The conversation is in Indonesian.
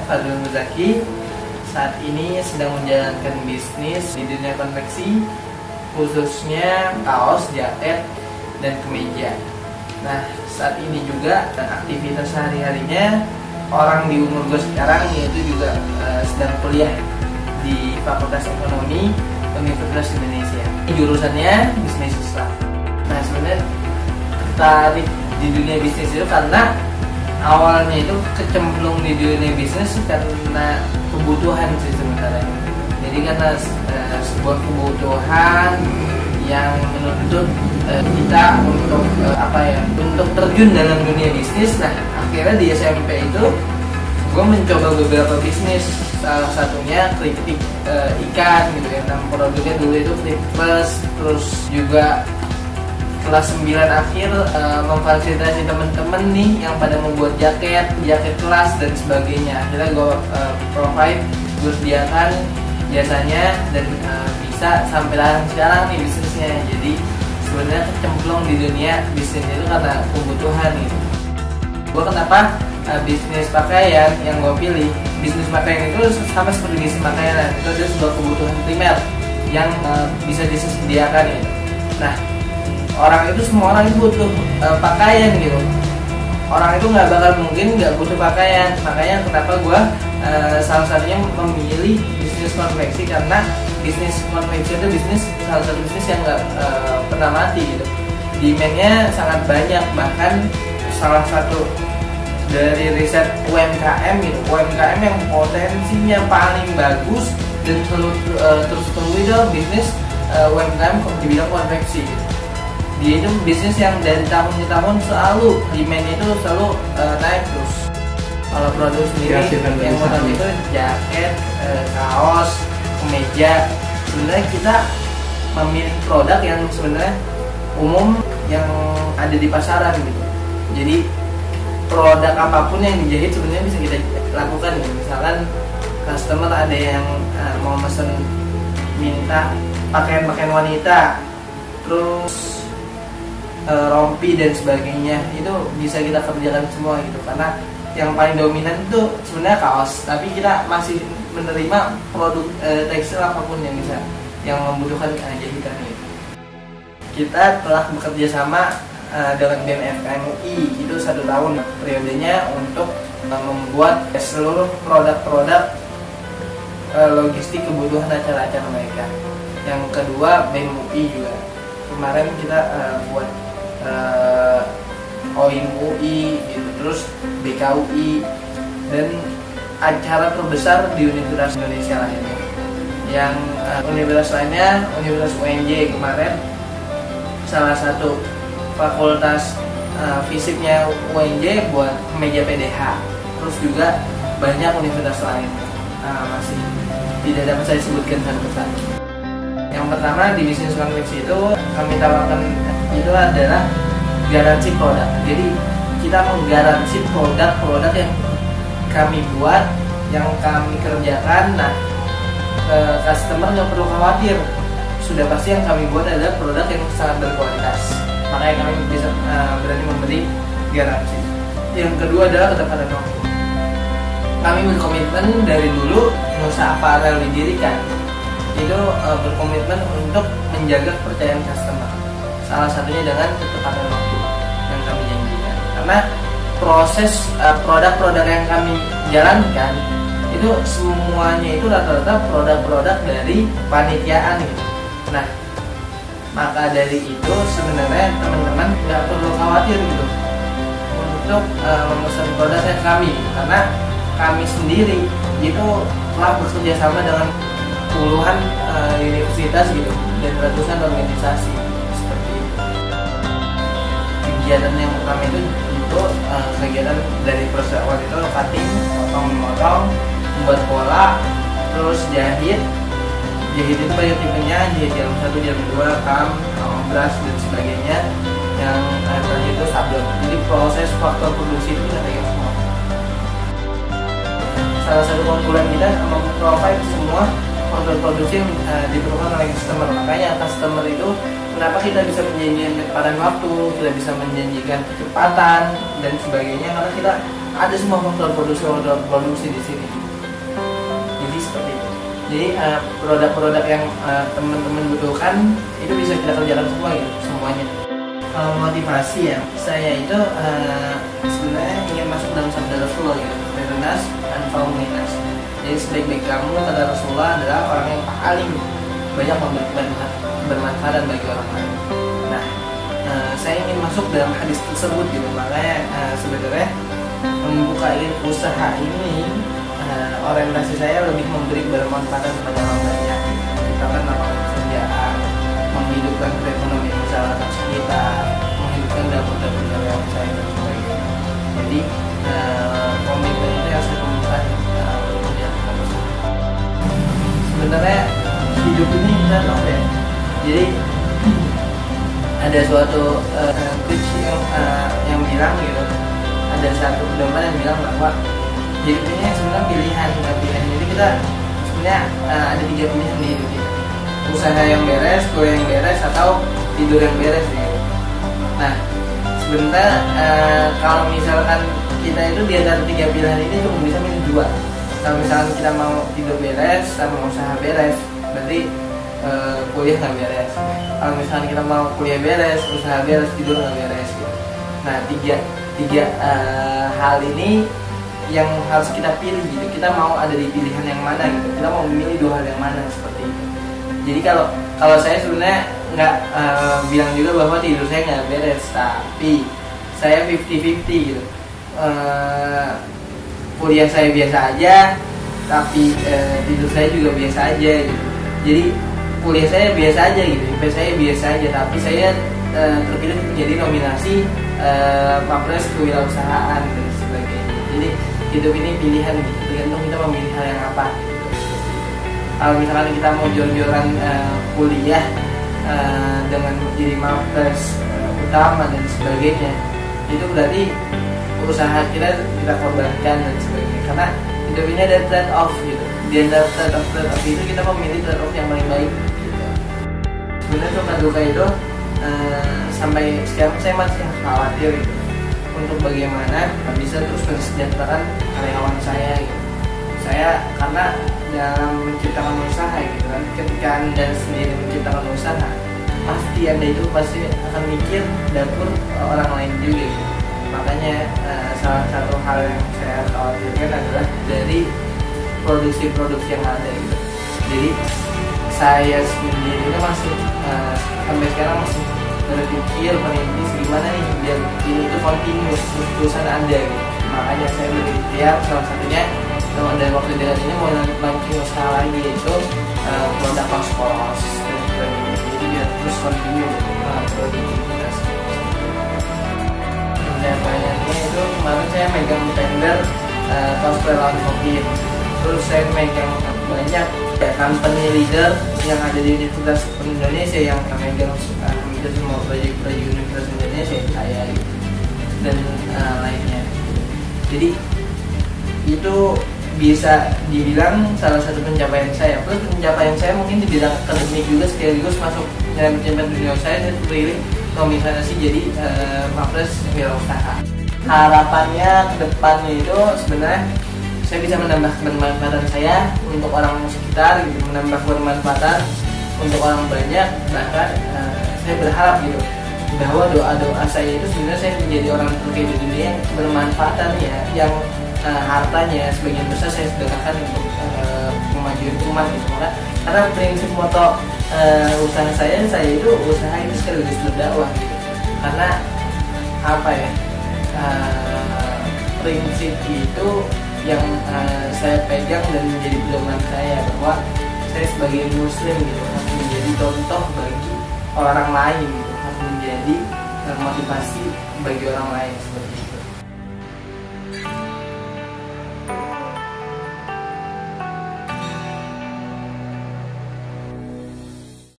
Fadlun Muzaki. Saat ini sedang menjalankan bisnis di dunia konveksi, khususnya kaos, jaket, dan kemeja. Nah, saat ini juga aktivitas sehari-harinya orang di umur gue sekarang yaitu juga sedang kuliah di Fakultas Ekonomi Universitas Indonesia. Jurusannya bisnis Islam. Nah, sebenarnya tertarik di dunia bisnis itu karena awalnya itu kecemplung di dunia bisnis karena kebutuhan sih sebenarnya. Jadi karena sebuah kebutuhan yang menuntut kita untuk untuk terjun dalam dunia bisnis. Nah, akhirnya di SMP itu gue mencoba beberapa bisnis, salah satunya keripik ikan gitu ya. Nah, produknya dulu itu Flip Plus, terus juga kelas 9 akhir memfasilitasi teman-teman nih yang pada membuat jaket kelas dan sebagainya. Akhirnya gue gue sediakan jasanya dan bisa sampai sekarang nih bisnisnya. Jadi sebenarnya kecemplung di dunia bisnis itu karena kebutuhan gitu. Gue kenapa bisnis pakaian yang gue pilih? Bisnis pakaian itu sama seperti bisnis makanan, itu ada sebuah kebutuhan primer yang bisa disediakan ya. Nah, semua orang itu butuh pakaian gitu. Orang itu nggak bakal mungkin nggak butuh pakaian. Makanya kenapa gue salah satunya memilih bisnis konveksi, karena bisnis konveksi itu salah satu bisnis yang nggak pernah mati gitu. Demandnya sangat banyak, bahkan salah satu dari riset UMKM gitu, UMKM yang potensinya paling bagus dan terus tumbuh itu bisnis UMKM di bidang konveksi gitu. Dia itu bisnis yang dari tahun ke tahun selalu demand itu selalu naik terus. Kalau produk sendiri yang utama itu jaket, kaos, kemeja. Sebenarnya kita memilih produk yang sebenarnya umum yang ada di pasaran gitu. Jadi produk apapun yang dijahit sebenarnya bisa kita lakukan gitu. Misalkan customer ada yang mau mesen minta pakaian wanita, terus rompi dan sebagainya, itu bisa kita kerjakan semua gitu. Karena yang paling dominan itu sebenarnya kaos, tapi kita masih menerima produk tekstil apapun yang membutuhkan jahitan gitu. Kita telah bekerja sama dengan BEM FKM UI itu 1 tahun periodenya untuk membuat seluruh produk-produk logistik kebutuhan acara-acara mereka. Yang kedua BEM UI juga kemarin kita buat OIM UI gitu, terus BKUI dan acara terbesar di Universitas Indonesia lainnya. Yang universitas lainnya Universitas UNJ kemarin, salah satu fakultas fisiknya UNJ buat meja PDH, terus juga banyak universitas lain masih tidak dapat saya sebutkan satu-satu. Yang pertama di bisnis konveksi itu kami tawarkan itu adalah garansi produk. Jadi kita menggaransi produk-produk yang kami buat, yang kami kerjakan. Nah, customer nggak perlu khawatir, sudah pasti yang kami buat adalah produk yang sangat berkualitas. Makanya kami bisa berani memberi garansi. Yang kedua adalah ketepatan waktu. Kami berkomitmen dari dulu usaha aparel didirikan itu berkomitmen untuk menjaga kepercayaan customer. Salah satunya dengan ketepatan waktu yang kami janjikan. Karena proses produk-produk yang kami jalankan itu semuanya itu rata-rata produk-produdak dari panitiaan gitu. Nah, maka dari itu sebenarnya teman-teman nggak perlu khawatir gitu untuk memesan produknya kami, karena kami sendiri itu telah bekerja sama dengan puluhan universitas gitu dan ratusan organisasi seperti itu. Kegiatan yang pertama itu kegiatan dari proses awal itu cutting, potong-potong, membuat pola, terus jahit itu banyak tipenya, jahit jarum 1, jarum 2, kam, brush dan sebagainya. Yang terakhir itu sablon. Jadi proses faktor produksi itu kita pegang semua. Salah satu keunggulan kita memprovide semua faktor produksi yang diperlukan oleh customer. Makanya customer itu kenapa kita bisa menjanjikan kecepatan waktu, kita bisa menjanjikan kecepatan dan sebagainya, karena kita ada semua faktor produksi di sini. Jadi seperti itu. Jadi produk-produk yang teman-teman butuhkan itu bisa kita kerjakan semua gitu, semuanya. Kalau motivasi ya, saya itu sebenarnya ingin masuk dalam sabda Rasulullah gitu, khairunas anfa'uhum linnas. Jadi sebaik-baik kamu kata Rasulullah adalah orang yang paling banyak memberikan bermanfaat bagi orang lain. Nah, saya ingin masuk dalam hadis tersebut gitu, makanya sebenarnya membuka usaha ini orientasi saya lebih memberi bermanfaat kepada orang banyak. Kita kan lapangan pekerjaan, menghidupkan perekonomian masyarakat sekitar, menghidupkan dapur-dapur karyawan saya dan sebagainya. Jadi komitmen itu yang saya temukan menjalankan usaha. Sebenarnya hidup ini trade-off ya. Jadi ada suatu coach yang bilang gitu, ada satu pedoman yang bilang bahwa hidup ini sebenarnya pilihan. Jadi kita sebenarnya ada 3 pilihan di hidup kita: usaha yang beres, kuliah yang beres, atau tidur yang beres gitu. Nah, sebenarnya kalau misalkan kita itu di antara 3 pilihan ini cuma bisa milih 2. Kalau misalkan kita mau tidur beres sama usaha beres, berarti kuliah nggak beres. Kalau misalkan kita mau kuliah beres, usaha beres, tidur nggak beres gitu. Nah, tiga hal ini yang harus kita pilih gitu. Kita mau ada di pilihan yang mana gitu. Kita mau memilih 2 hal yang mana, seperti itu. Jadi kalau saya sebenarnya nggak bilang juga bahwa tidur saya nggak beres, tapi saya 50-50 gitu. Kuliah saya biasa aja, tapi tidur saya juga biasa aja gitu. Jadi kuliah saya biasa aja gitu, IP saya biasa aja, tapi saya terpilih menjadi nominasi Mapres Kewirausahaan dan sebagainya. Jadi hidup ini pilihan gitu, tergantung kita memilih hal yang apa gitu. Kalau misalkan kita mau jor-joran kuliah dengan menjadi Mapres utama dan sebagainya, itu berarti usaha kita korbankan dan sebagainya. Karena hidup ini ada trade off gitu. Di antara trade off itu kita memilih trade off yang paling baik gitu. Sebenarnya suka duka itu sampai sekarang saya masih khawatir gitu, untuk bagaimana bisa terus mensejahterakan karyawan saya gitu. Saya karena dalam menciptakan usaha gitu kan, ketika Anda sendiri menciptakan usaha, pasti Anda itu pasti akan mikir dapur orang lain juga gitu. Makanya salah satu hal yang saya khawatirkan adalah dari produksi-produksi yang ada gitu. Jadi saya sendiri itu masih sampai sekarang masih berpikir merintis gimana nih biar ini itu continuous perusahaan Anda gitu. Makanya saya berikhtiar salah satunya dalam waktu dekat ini mau launching usaha lagi, yaitu produk kos. Jadi biar terus continue produktivitas. Banyaknya itu kemarin saya megang tender cosplay lawan COVID, terus saya megang banyak company leader yang ada di Universitas Indonesia yang megang semua proyek-proyek Universitas Indonesia saya dan lainnya. Jadi itu bisa dibilang salah satu pencapaian saya. Plus pencapaian saya mungkin di bidang akademik juga, sekaligus masuk dalam pencapaian dunia saya terpilih nominasi jadi Mapres Wirausaha. Harapannya ke depannya itu sebenarnya saya bisa menambah bermanfaatan saya untuk orang sekitar gitu, menambah bermanfaatan untuk orang banyak. Bahkan saya berharap gitu bahwa doa-doa saya itu sebenarnya saya menjadi orang terkaya di dunia yang bermanfaatan ya, yang hartanya sebagian besar saya sedekahkan untuk memajukan umat gitu. Karena prinsip moto usaha saya itu usaha itu sekaligus berdakwah gitu. Karena apa ya, prinsip itu yang saya pegang dan menjadi pedoman saya, bahwa saya sebagai muslim gitu harus menjadi contoh bagi orang lain gitu, harus menjadi motivasi bagi orang lain seperti itu.